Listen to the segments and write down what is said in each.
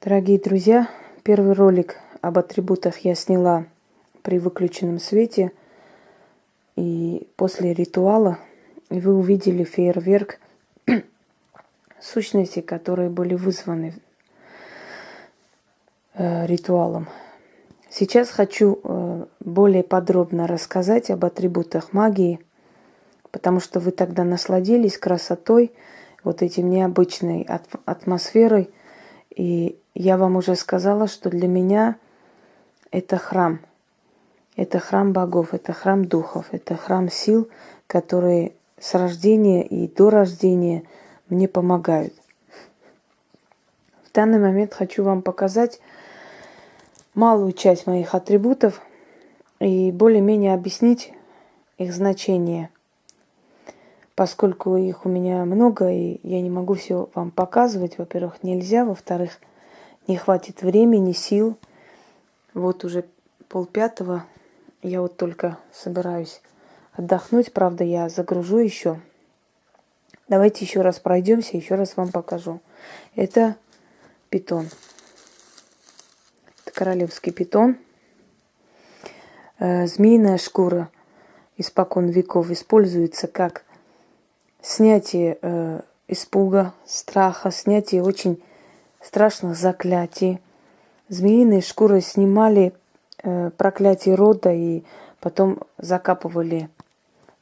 Дорогие друзья, первый ролик об атрибутах я сняла при выключенном свете. И после ритуала вы увидели фейерверк сущностей, которые были вызваны ритуалом. Сейчас хочу более подробно рассказать об атрибутах магии, потому что вы тогда насладились красотой, вот этим необычной атмосферой. И я вам уже сказала, что для меня это храм. Это храм богов, это храм духов, это храм сил, которые с рождения и до рождения мне помогают. В данный момент хочу вам показать малую часть моих атрибутов и более-менее объяснить их значение, поскольку их у меня много, и я не могу все вам показывать. Во-первых, нельзя, во-вторых, не хватит времени, сил. Вот уже 4:30, я вот только собираюсь отдохнуть, правда, я загружу еще. Давайте еще раз пройдемся, еще раз вам покажу. Это питон. Это королевский питон. Змеиная шкура испокон веков используется как снятие испуга, страха, снятие очень страшных заклятий. Змеиные шкуры снимали проклятие рода и потом закапывали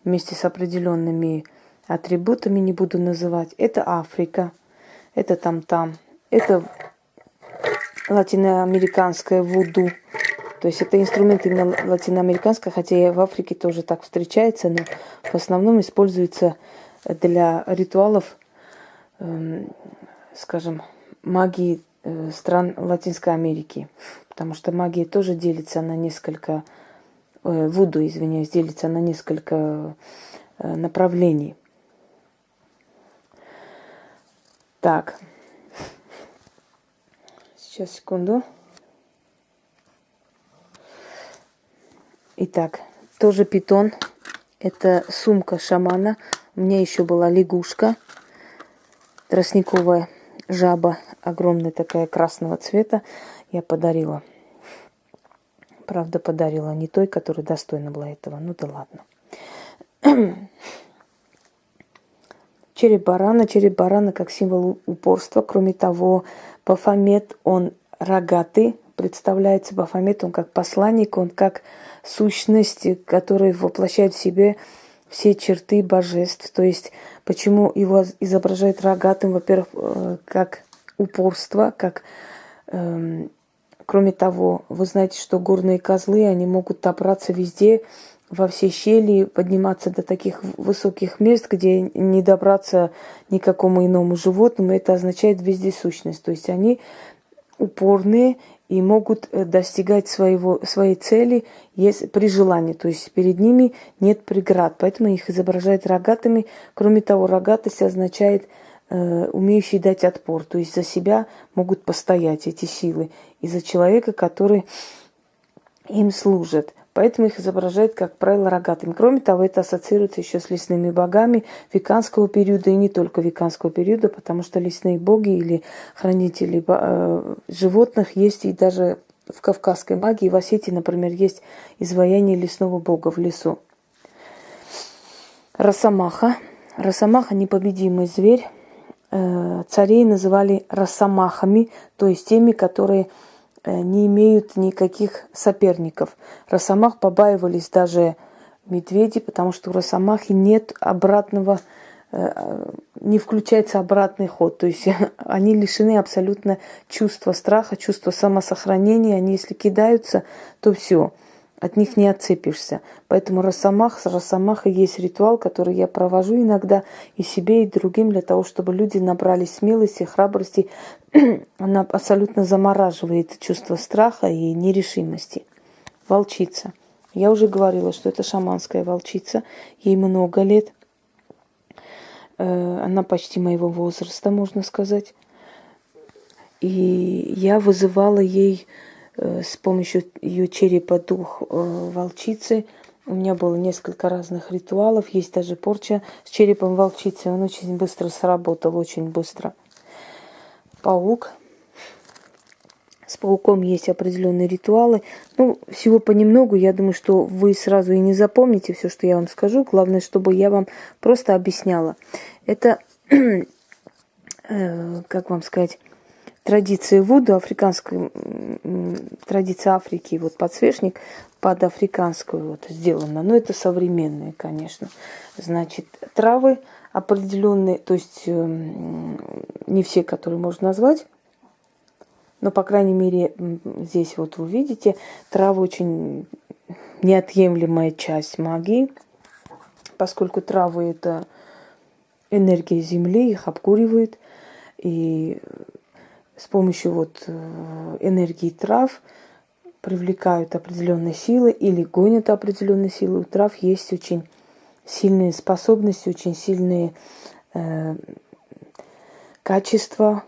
вместе с определенными атрибутами, не буду называть. Это Африка, это там-там, это латиноамериканское вуду. То есть это инструмент именно латиноамериканский, хотя и в Африке тоже так встречается, но в основном используется для ритуалов, скажем, магии стран Латинской Америки. Потому что магия тоже делится на несколько, вуду, извиняюсь, делится на несколько направлений. Так, сейчас, секунду. Итак, тоже питон. Это сумка шамана. У меня еще была лягушка, тростниковая жаба, огромная такая, красного цвета. Я подарила. Правда, подарила не той, которая достойна была этого. Ну да ладно. Череп барана. Череп барана как символ упорства. Кроме того, Бафомет, он рогатый. Представляется Бафомет, он как посланник, он как сущность, которая воплощает в себе все черты божеств. То есть, почему его изображают рогатым? Во-первых, как упорство, как... Кроме того, вы знаете, что горные козлы, они могут добраться везде, во все щели, подниматься до таких высоких мест, где не добраться никакому иному животному. Это означает вездесущность. То есть они упорные и могут достигать своей цели при желании. То есть перед ними нет преград. Поэтому их изображают рогатыми. Кроме того, рогатость означает умеющий дать отпор. То есть за себя могут постоять эти силы. И за человека, который им служит. Поэтому их изображают, как правило, рогатыми. Кроме того, это ассоциируется еще с лесными богами веканского периода, и не только веканского периода, потому что лесные боги или хранители животных есть и даже в кавказской магии. В Осетии, например, есть изваяние лесного бога в лесу. Росомаха. Росомаха – непобедимый зверь. Царей называли росомахами, то есть теми, которые не имеют никаких соперников. Росомах побаивались даже медведи, потому что у росомахи нет обратного, не включается обратный ход. То есть они лишены абсолютно чувства страха, чувства самосохранения. Они, если кидаются, то все, от них не отцепишься. Поэтому с росомахой есть ритуал, который я провожу иногда и себе, и другим, для того, чтобы люди набрались смелости, храбрости. Она абсолютно замораживает чувство страха и нерешимости. Волчица. Я уже говорила, что это шаманская волчица. Ей много лет. Она почти моего возраста, можно сказать. И я вызывала ей с помощью ее черепа дух волчицы. У меня было несколько разных ритуалов. Есть даже порча с черепом волчицы. Он очень быстро сработал, очень быстро. Паук. С пауком есть определенные ритуалы. Ну, всего понемногу. Я думаю, что вы сразу и не запомните все, что я вам скажу. Главное, чтобы я вам просто объясняла. Это, как вам сказать, традиция Вуду, африканская традиция Африки, вот подсвечник под африканскую вот сделано. Но это современные, конечно. Значит, травы определенные, то есть не все, которые можно назвать, но, по крайней мере, здесь вот вы видите, травы очень неотъемлемая часть магии, поскольку травы – это энергия Земли, их обкуривает, и с помощью вот энергии трав привлекают определенные силы или гонят определенные силы. У трав есть очень сильные способности, очень сильные качества,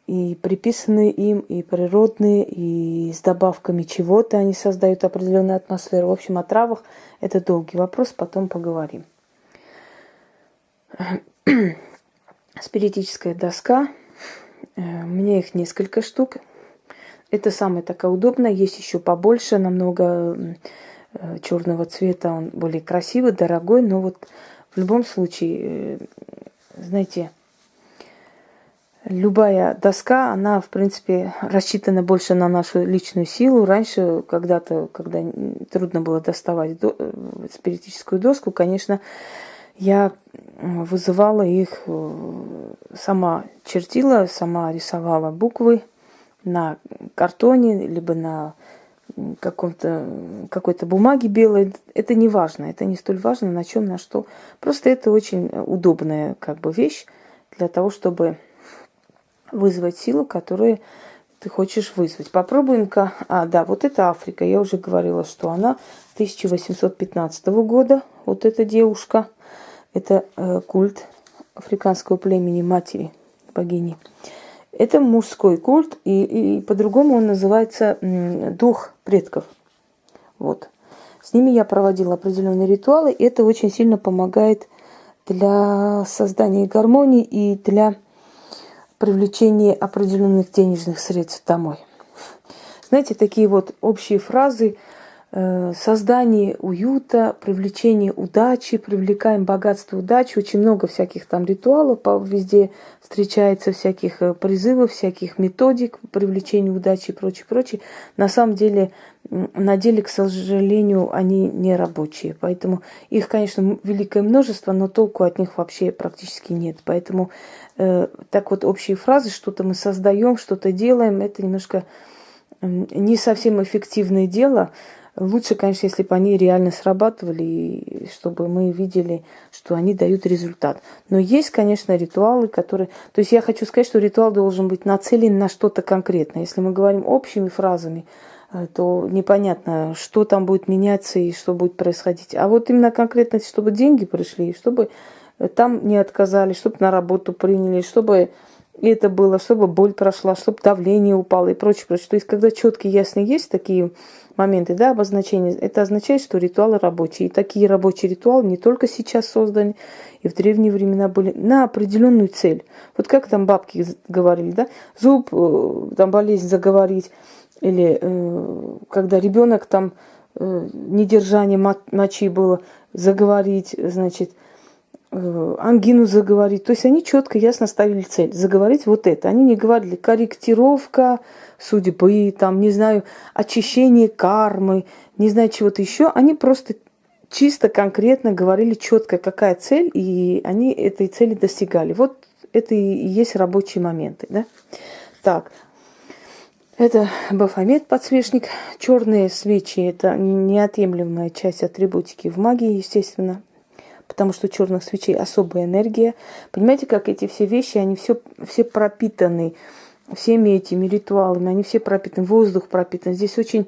и приписанные им, и природные, и с добавками чего-то они создают определенную атмосферу. В общем, о травах это долгий вопрос, потом поговорим. Спиритическая доска. У меня их несколько штук. Это самая такая удобная. Есть еще побольше, намного черного цвета. Он более красивый, дорогой. Но вот в любом случае, знаете, любая доска, она, в принципе, рассчитана больше на нашу личную силу. Раньше, когда-то, когда трудно было доставать спиритическую доску, конечно, я вызывала их, сама чертила, сама рисовала буквы на картоне, либо на какой-то бумаге белой. Это не важно, это не столь важно, на чем, на что. Просто это очень удобная как бы вещь для того, чтобы вызвать силу, которую ты хочешь вызвать. Попробуем-ка. Да, вот это Африка. Я уже говорила, что она 1815 года. Вот эта девушка. Это культ африканского племени матери, богини. Это мужской культ, и по-другому он называется дух предков. Вот. С ними я проводила определенные ритуалы, и это очень сильно помогает для создания гармонии и для привлечения определенных денежных средств домой. Знаете, такие вот общие фразы: создание уюта, привлечение удачи, привлекаем богатство, удачу. Очень много всяких там ритуалов, везде встречается всяких призывов, всяких методик привлечения удачи и прочее, прочее. На самом деле, на деле, к сожалению, они не рабочие. Поэтому их, конечно, великое множество, но толку от них вообще практически нет. Поэтому так вот общие фразы, что-то мы создаем, что-то делаем, это немножко не совсем эффективное дело. Лучше, конечно, если бы они реально срабатывали, и чтобы мы видели, что они дают результат. Но есть, конечно, ритуалы, которые... То есть я хочу сказать, что ритуал должен быть нацелен на что-то конкретное. Если мы говорим общими фразами, то непонятно, что там будет меняться и что будет происходить. А вот именно конкретно, чтобы деньги пришли, чтобы там не отказали, чтобы на работу приняли, чтобы это было, чтобы боль прошла, чтобы давление упало и прочее, прочее. То есть, когда четкие, ясные есть такие моменты, да, обозначения, это означает, что ритуалы рабочие. И такие рабочие ритуалы не только сейчас созданы, и в древние времена были на определенную цель. Вот как там бабки говорили, да, зуб, там болезнь заговорить, или когда ребенок там недержание мочи было, заговорить, значит, ангину заговорить. То есть они четко, ясно ставили цель. Заговорить вот это. Они не говорили корректировка судьбы, там, не знаю, очищение кармы, не знаю, чего-то еще. Они просто чисто конкретно говорили четко, какая цель, и они этой цели достигали. Вот это и есть рабочие моменты, да. Так, это Бафомет, подсвечник. Черные свечи – это неотъемлемая часть атрибутики в магии, естественно. Потому что у черных свечей особая энергия. Понимаете, как эти все вещи, они все пропитаны всеми этими ритуалами, они все пропитаны, воздух пропитан. Здесь очень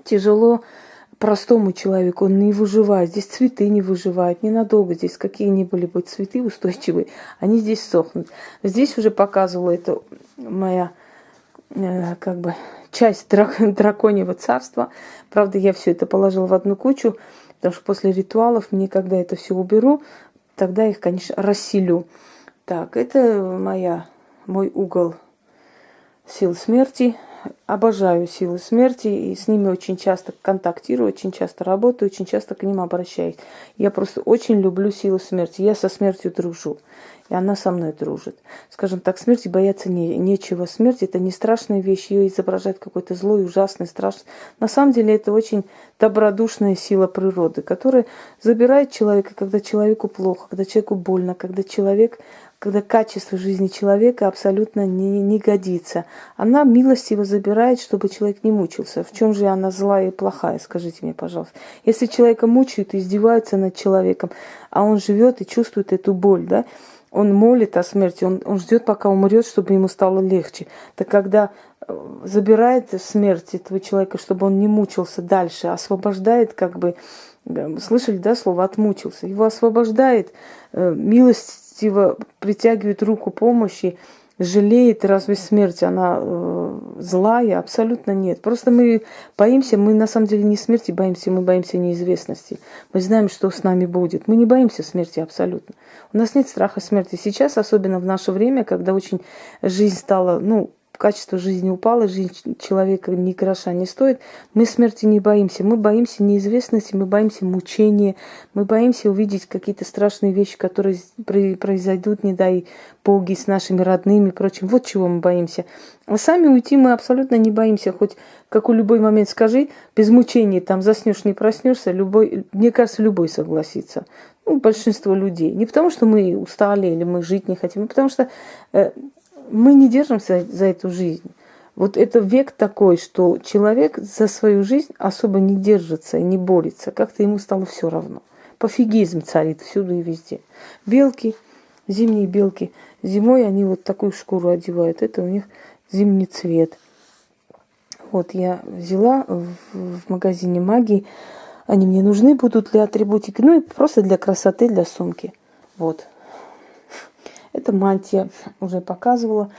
тяжело простому человеку, он не выживает. Здесь цветы не выживают ненадолго. Здесь какие ни были бы цветы устойчивые, они здесь сохнут. Здесь уже показывала это моя как бы часть драконьего царства. Правда, я все это положила в одну кучу, потому что после ритуалов мне, когда это все уберу, тогда их, конечно, расселю. Так, это мой угол сил смерти. обожаю силы смерти, и с ними очень часто контактирую, очень часто работаю, очень часто к ним обращаюсь. Я просто очень люблю силы смерти. Я со смертью дружу, и она со мной дружит. Скажем так, смерти бояться нечего. Смерть – это не страшная вещь, ее изображать какой-то злой, ужасный, страшный. На самом деле это очень добродушная сила природы, которая забирает человека, когда человеку плохо, когда человеку больно, когда качество жизни человека абсолютно не годится. Она милостиво забирает, чтобы человек не мучился. В чем же она злая и плохая, скажите мне, пожалуйста. Если человека мучают и издеваются над человеком, а он живет и чувствует эту боль, да, он молит о смерти, он ждет, пока умрет, чтобы ему стало легче. Так когда забирает смерть этого человека, чтобы он не мучился дальше, освобождает, как бы, слышали, да, слово «отмучился», его освобождает, милостиво притягивает руку помощи, жалеет. Разве смерть, она злая? Абсолютно нет. Просто мы боимся, мы на самом деле не смерти боимся, мы боимся неизвестности. Мы знаем, что с нами будет. Мы не боимся смерти абсолютно. У нас нет страха смерти. Сейчас, особенно в наше время, когда очень жизнь стала, качество жизни упало, жизнь человека ни гроша не стоит, мы смерти не боимся. Мы боимся неизвестности, мы боимся мучения, мы боимся увидеть какие-то страшные вещи, которые произойдут, не дай боги, с нашими родными и прочим. Вот чего мы боимся. А сами уйти мы абсолютно не боимся. Хоть как у любой момент скажи, без мучений там заснешь, не проснешься, мне кажется, любой согласится. Большинство людей. Не потому, что мы устали или мы жить не хотим, а потому что мы не держимся за эту жизнь. Вот это век такой, что человек за свою жизнь особо не держится и не борется. Как-то ему стало все равно. Пофигизм царит всюду и везде. Белки, зимние белки. Зимой они вот такую шкуру одевают. Это у них зимний цвет. Вот я взяла в магазине магии. Они мне нужны будут для атрибутики. И просто для красоты, для сумки. Вот. Это мантия, уже показывала.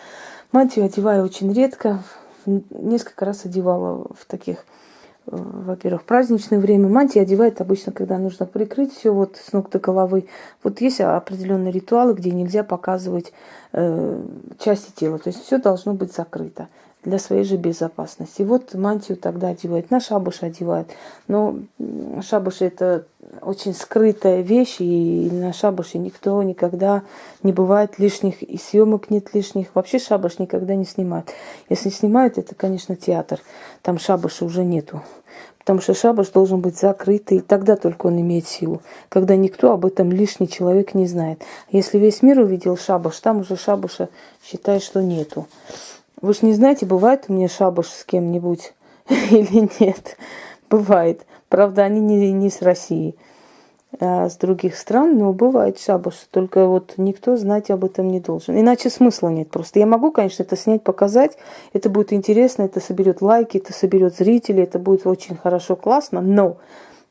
Мантию одеваю очень редко. Несколько раз одевала в таких, во-первых, праздничное время. Мантия одевает обычно, когда нужно прикрыть все вот с ног до головы. Вот есть определенные ритуалы, где нельзя показывать части тела. То есть все должно быть закрыто для своей же безопасности. Вот мантию тогда одевают, на шабаш одевают. Но шабаш это очень скрытая вещь, и на шабаше никто никогда не бывает лишних, и съемок нет лишних. Вообще шабаш никогда не снимают. Если снимают, это, конечно, театр. Там шабаша уже нету. Потому что шабаш должен быть закрытый, и тогда только он имеет силу. Когда никто об этом лишний человек не знает. Если весь мир увидел шабаш, там уже шабаша считай, что нету. Вы же не знаете, бывает у меня шабаш с кем-нибудь или нет? Бывает. Правда, они не с России, а с других стран, но бывает шабаш. Только вот никто знать об этом не должен. Иначе смысла нет просто. Я могу, конечно, это снять, показать. Это будет интересно, это соберет лайки, это соберет зрителей, это будет очень хорошо, классно, но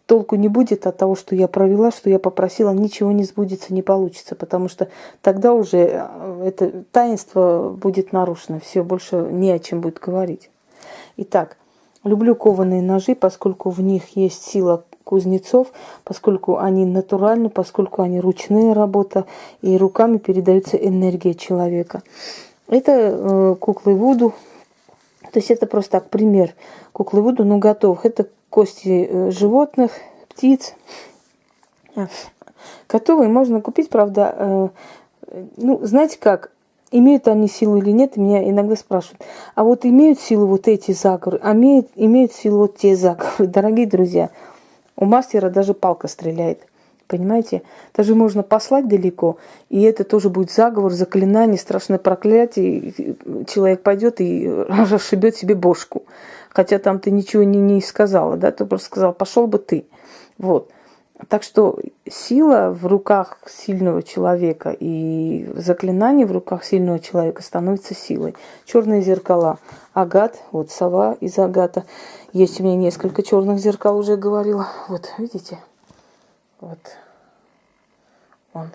толку не будет от того, что я провела, что я попросила, ничего не сбудется, не получится, потому что тогда уже это таинство будет нарушено, все, больше не о чем будет говорить. Итак, люблю кованые ножи, поскольку в них есть сила кузнецов, поскольку они натуральны, поскольку они ручная работа, и руками передается энергия человека. Это куклы Вуду, то есть это просто так пример куклы Вуду, но готовых. Это кости животных, птиц. Готовые можно купить, правда. Знаете как, имеют они силу или нет, меня иногда спрашивают. А вот имеют силу вот эти заговоры, а имеют силу вот те заговоры. Дорогие друзья, у мастера даже палка стреляет. Понимаете? Даже можно послать далеко, и это тоже будет заговор, заклинание, страшное проклятие. И человек пойдет и расшибет себе бошку. Хотя там ты ничего не сказала, да? Ты просто сказал, пошел бы ты. Вот. Так что сила в руках сильного человека и заклинание в руках сильного человека становится силой. Черные зеркала. Агат, вот сова из агата. Есть у меня несколько черных зеркал, уже говорила. Вот, видите? Вот он.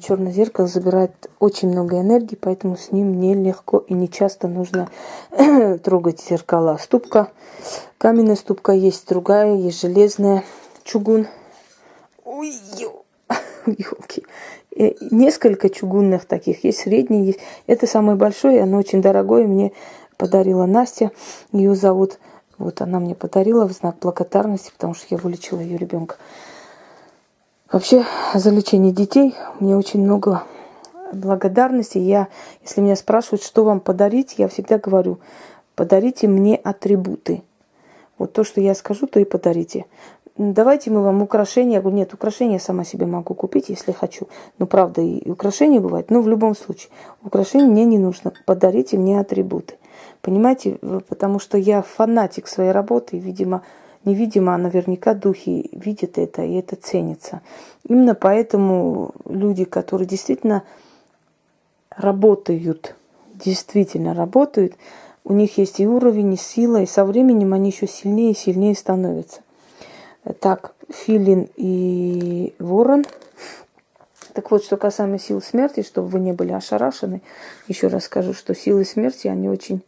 Черное зеркало забирает очень много энергии, поэтому с ним нелегко и не часто нужно трогать зеркала. Ступка, каменная ступка есть, другая, есть железная, чугун. Ой, елки. несколько чугунных таких, есть средний, есть. Это самое большое, оно очень дорогое, мне подарила Настя, ее зовут. Вот она мне подарила в знак благодарности, потому что я вылечила ее ребенка. Вообще, за лечение детей мне очень много благодарности. Если меня спрашивают, что вам подарить, я всегда говорю, подарите мне атрибуты. Вот то, что я скажу, то и подарите. Давайте мы вам украшения. Я говорю, нет, украшения я сама себе могу купить, если хочу. Ну, правда, и украшения бывают. Но в любом случае, украшения мне не нужно. Подарите мне атрибуты. Понимаете? Потому что я фанатик своей работы. И, видимо, невидимо, а наверняка духи видят это, и это ценится. Именно поэтому люди, которые действительно работают, у них есть и уровень, и сила, и со временем они еще сильнее и сильнее становятся. Так, Филин и Ворон. Так вот, что касаемо сил смерти, чтобы вы не были ошарашены, еще раз скажу, что силы смерти, они очень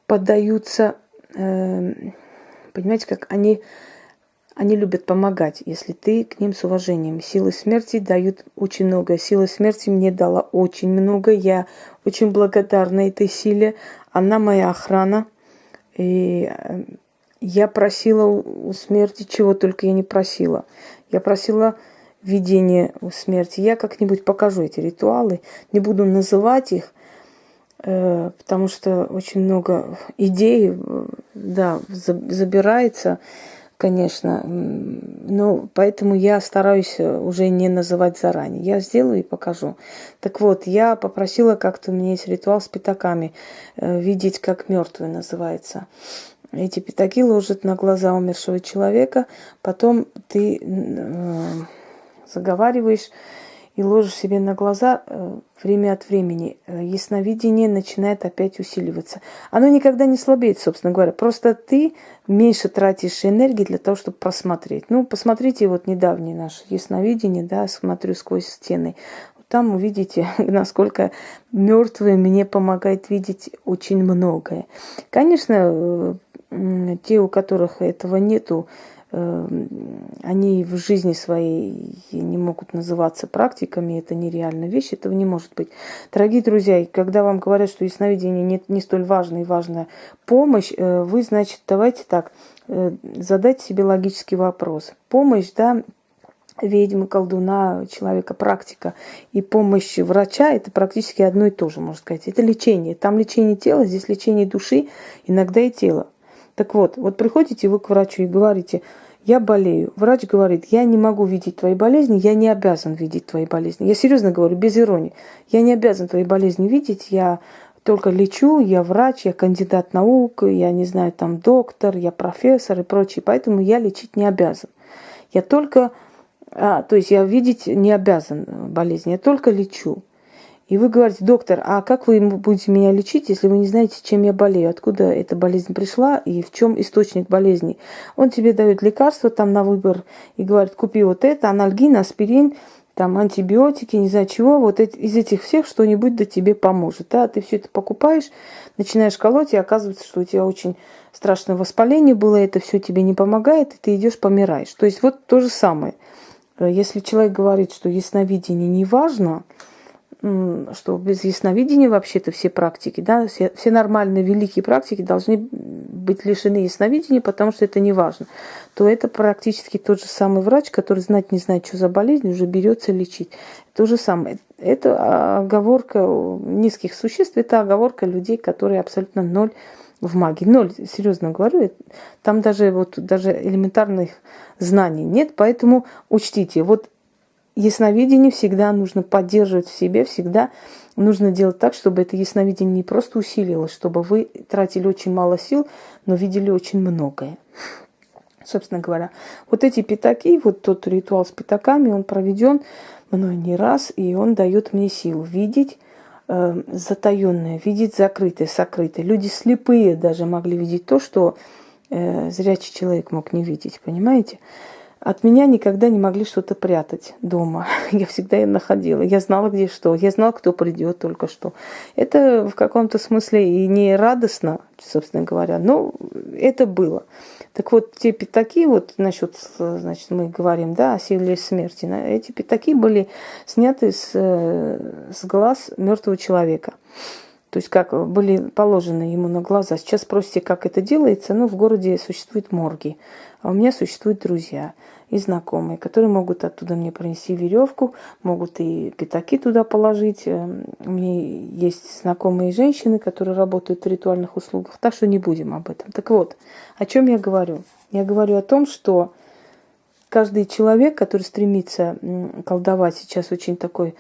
поддаются, понимаете, как они любят помогать, если ты к ним с уважением. Силы смерти дают очень много. Сила смерти мне дала очень много. Я очень благодарна этой силе. Она моя охрана. И я просила у смерти, чего только я не просила. Я просила видение у смерти. Я как-нибудь покажу эти ритуалы. Не буду называть их, потому что очень много идей, да, забирается, конечно. Но поэтому я стараюсь уже не называть заранее. Я сделаю и покажу. Так вот, я попросила как-то, у меня есть ритуал с пятаками, видеть, как мертвый называется. Эти пятаки ложат на глаза умершего человека, потом ты заговариваешь и ложишь себе на глаза время от времени. Ясновидение начинает опять усиливаться. Оно никогда не слабеет, собственно говоря. Просто ты меньше тратишь энергии для того, чтобы просмотреть. Ну, посмотрите вот недавнее наше ясновидение, да, смотрю сквозь стены. Там увидите, насколько мертвые мне помогает видеть очень многое. Конечно, те, у которых этого нету, они в жизни своей не могут называться практиками, это нереальная вещь, этого не может быть. Дорогие друзья, когда вам говорят, что ясновидение не столь важно и важная помощь, вы, значит, давайте так, задайте себе логический вопрос. Помощь, да, ведьмы, колдуна, человека, практика и помощь врача – это практически одно и то же, можно сказать. Это лечение. Там лечение тела, здесь лечение души, иногда и тела. Так вот, приходите вы к врачу и говорите, я болею. Врач говорит, я не могу видеть твои болезни, я не обязан видеть твои болезни. Я серьезно говорю, без иронии. Я не обязан твои болезни видеть, я только лечу, я врач, я кандидат наук, я не знаю, там доктор, я профессор и прочее. Поэтому я лечить не обязан. Я только, то есть я видеть не обязан болезни, я только лечу. И вы говорите, доктор, а как вы будете меня лечить, если вы не знаете, чем я болею, откуда эта болезнь пришла и в чем источник болезни? Он тебе дает лекарства там на выбор и говорит, купи вот это, анальгин, аспирин, там антибиотики, не знаю чего, вот из этих всех что-нибудь да тебе поможет. Да? Ты все это покупаешь, начинаешь колоть, и оказывается, что у тебя очень страшное воспаление было, это все тебе не помогает, и ты идешь помираешь. То есть вот то же самое. Если человек говорит, что ясновидение не важно, что без ясновидения вообще-то все практики, да, все нормальные великие практики должны быть лишены ясновидения, потому что это не важно, то это практически тот же самый врач, который знать не знает, что за болезнь, уже берется лечить. То же самое. Это оговорка низких существ, это оговорка людей, которые абсолютно ноль в магии. Ноль, серьезно говорю, там даже элементарных знаний нет, поэтому учтите, ясновидение всегда нужно поддерживать в себе, всегда нужно делать так, чтобы это ясновидение не просто усилилось, чтобы вы тратили очень мало сил, но видели очень многое. Собственно говоря, вот эти пятаки, вот тот ритуал с пятаками, он проведен мной не раз, и он дает мне силу видеть затаенное, видеть закрытое, сокрытое. Люди слепые даже могли видеть то, что зрячий человек мог не видеть, понимаете? От меня никогда не могли что-то прятать дома. Я всегда ее находила. Я знала, где что. Я знала, кто придет только что. Это в каком-то смысле и не радостно, собственно говоря, но это было. Так вот, те пятаки, вот насчет, значит, мы говорим, да, о силе смерти. Эти пятаки были сняты с глаз мертвого человека. То есть как были положены ему на глаза. Сейчас спросите, как это делается. Ну, в городе существуют морги. А у меня существуют друзья и знакомые, которые могут оттуда мне принести веревку, могут и пятаки туда положить. У меня есть знакомые женщины, которые работают в ритуальных услугах. Так что не будем об этом. Так вот, о чем я говорю? Я говорю о том, что каждый человек, который стремится колдовать, сейчас очень такой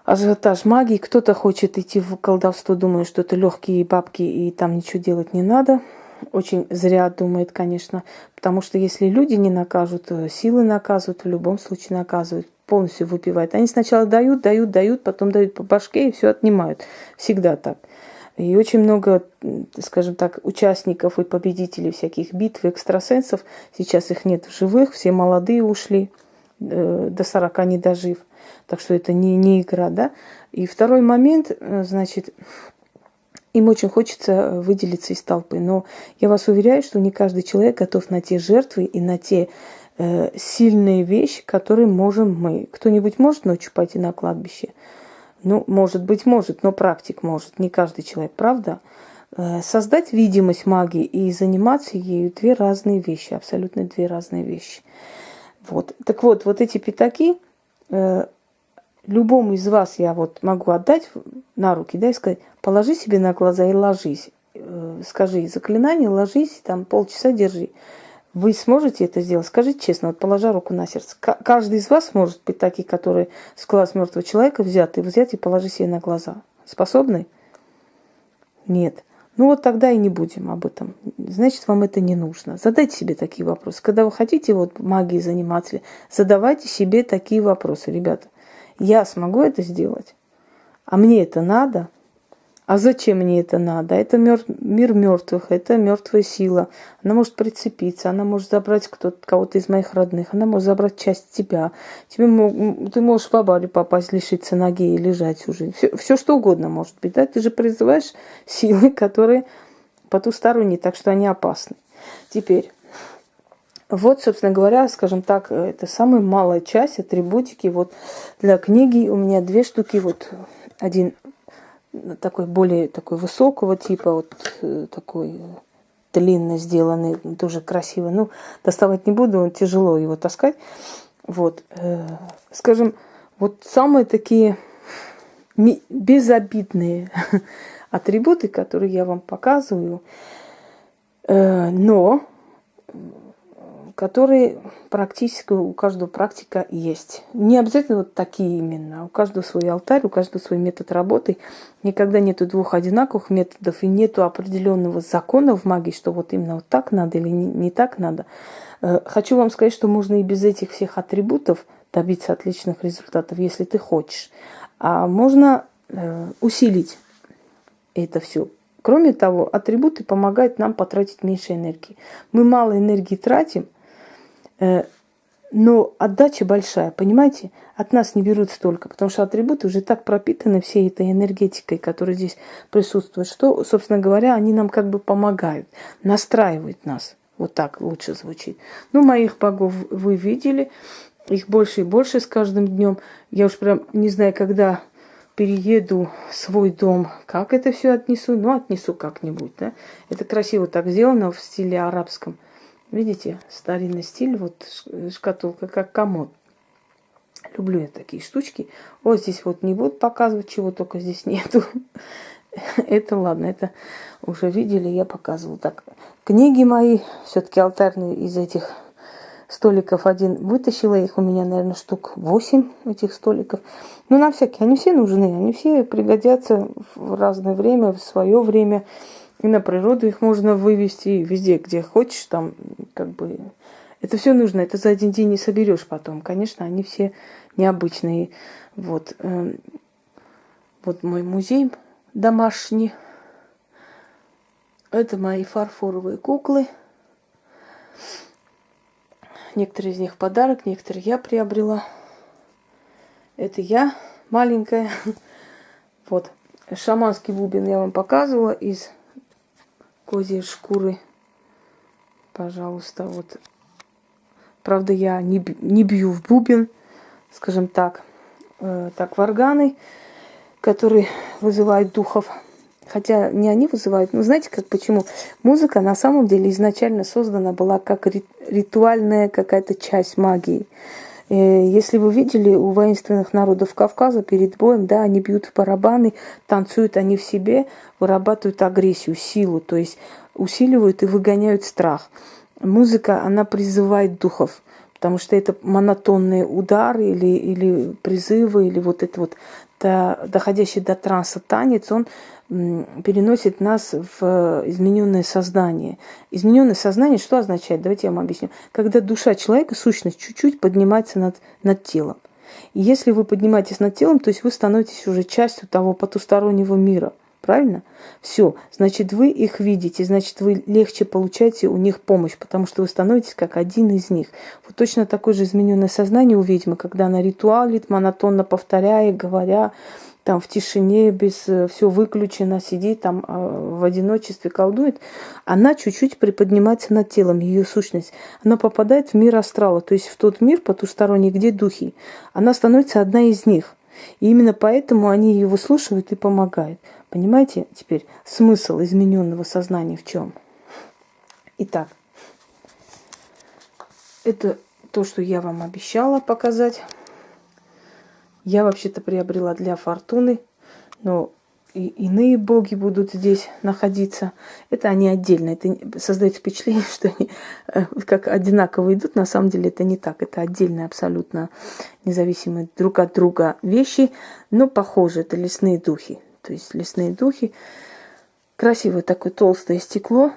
ажиотаж магии. Кто-то хочет идти в колдовство, думая, что это легкие бабки и там ничего делать не надо. Очень зря думает, конечно. Потому что если люди не накажут, силы наказывают, в любом случае наказывают, полностью выпивают. Они сначала дают, потом дают по башке и все отнимают. Всегда так. И очень много, скажем так, участников и победителей всяких битв, экстрасенсов. Сейчас их нет в живых, все молодые ушли, до 40 не дожив. Так что это не игра, да. И второй момент, значит, им очень хочется выделиться из толпы. Но я вас уверяю, что не каждый человек готов на те жертвы и на те сильные вещи, которые можем мы. Кто-нибудь может ночью пойти на кладбище? Ну, может быть, может, но практик может. Не каждый человек, правда? Создать видимость магии и заниматься ею две разные вещи, абсолютно две разные вещи. Вот. Так вот, вот эти пятаки любому из вас я вот могу отдать на руки, да, и сказать, положи себе на глаза и ложись. Скажи заклинание, ложись, там полчаса держи. Вы сможете это сделать? Скажите честно, вот положа руку на сердце. Каждый из вас может быть такие, которые с глаз мертвого человека взять и положи себе на глаза. Способны? Нет. Ну вот тогда и не будем об этом. Значит, вам это не нужно. Задайте себе такие вопросы. Когда вы хотите вот магией заниматься, задавайте себе такие вопросы, ребята. Я смогу это сделать? А мне это надо? А зачем мне это надо? Это мир мертвых, это мертвая сила. Она может прицепиться, она может забрать кого-то из моих родных, она может забрать часть тебя. Ты можешь в аварию попасть, лишиться ноги и лежать всю жизнь. Все что угодно может быть. Да? Ты же призываешь силы, которые потусторонние, так что они опасны. Теперь, вот, собственно говоря, скажем так, это самая малая часть, атрибутики. Вот для книги у меня 2 штуки. Вот один такой более такой высокого типа, вот такой длинно сделанный, тоже красиво. Ну, доставать не буду, тяжело его таскать. Вот, скажем, вот самые такие безобидные атрибуты, которые я вам показываю, но которые практически у каждого практика есть. Не обязательно вот такие именно. У каждого свой алтарь, у каждого свой метод работы. Никогда нету 2 одинаковых методов и нету определенного закона в магии, что вот именно вот так надо или не так надо. Хочу вам сказать, что можно и без этих всех атрибутов добиться отличных результатов, если ты хочешь. А можно усилить это все. Кроме того, атрибуты помогают нам потратить меньше энергии. Мы мало энергии тратим, но отдача большая, понимаете? От нас не берут столько, потому что атрибуты уже так пропитаны всей этой энергетикой, которая здесь присутствует, что, собственно говоря, они нам как бы помогают, настраивают нас. Вот так лучше звучит. Ну, моих богов вы видели, их больше и больше с каждым днем. Я уж прям не знаю, когда перееду в свой дом, как это все отнесу, но отнесу как-нибудь, да. Это красиво так сделано в стиле арабском. Видите, старинный стиль, вот шкатулка, как комод. Люблю я такие штучки. Вот здесь вот не буду показывать, чего только здесь нету. Это ладно, это уже видели, я показывала. Так, книги мои, все-таки алтарные из этих столиков один вытащила. Их у меня, наверное, штук 8 этих столиков. Ну, на всякие, они все нужны, они все пригодятся в разное время, в свое время. И на природу их можно вывести везде, где хочешь, там как бы... Это все нужно, это за один день не соберешь потом. Конечно, они все необычные. Вот, вот мой музей домашний. Это мои фарфоровые куклы. Некоторые из них в подарок, некоторые я приобрела. Это я, маленькая. Вот. Шаманский бубен я вам показывала из козьей шкуры. Пожалуйста, вот. Правда, я не бью в бубен, скажем так. Так, варганы, которые вызывают духов. Хотя не они вызывают, но знаете, как почему? Музыка на самом деле изначально создана была как ритуальная какая-то часть магии. Если вы видели у воинственных народов Кавказа перед боем, да, они бьют в барабаны, танцуют они в себе, вырабатывают агрессию, силу, то есть усиливают и выгоняют страх. Музыка, она призывает духов, потому что это монотонные удары или призывы, или вот это вот доходящий до транса танец, он переносит нас в измененное сознание. Измененное сознание что означает? Давайте я вам объясню. Когда душа человека, сущность, чуть-чуть поднимается над телом. И если вы поднимаетесь над телом, то есть вы становитесь уже частью того потустороннего мира. Правильно? Все. Значит, вы их видите, значит, вы легче получаете у них помощь, потому что вы становитесь как один из них. Вот точно такое же измененное сознание у ведьмы, когда она ритуалит, монотонно повторяя, говоря, там в тишине, без все выключено, сидит там в одиночестве, колдует, она чуть-чуть приподнимается над телом, ее сущность. Она попадает в мир астрала, то есть в тот мир потусторонний, где духи. Она становится одна из них. И именно поэтому они ее выслушивают и помогают. Понимаете теперь смысл измененного сознания в чем? Итак, это то, что я вам обещала показать. Я вообще-то приобрела для фортуны, но и иные боги будут здесь находиться. Это они отдельно. Это создает впечатление, что они как одинаково идут. На самом деле это не так. Это отдельные, абсолютно независимые друг от друга вещи, но похожи. Это лесные духи. То есть лесные духи. Красивое такое толстое стекло,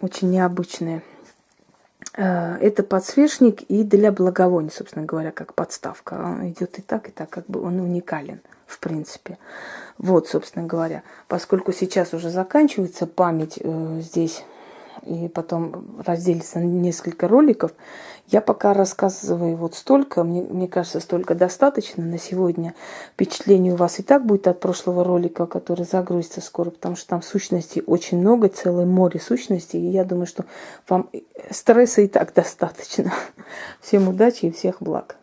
очень необычное. Это подсвечник и для благовоний, собственно говоря, как подставка. Он идет и так, как бы он уникален, в принципе. Вот, собственно говоря, поскольку сейчас уже заканчивается память здесь, и потом разделится на несколько роликов, я пока рассказываю вот столько, мне кажется, столько достаточно на сегодня. Впечатление у вас и так будет от прошлого ролика, который загрузится скоро, потому что там сущностей очень много, целое море сущностей, и я думаю, что вам стресса и так достаточно. Всем удачи и всех благ.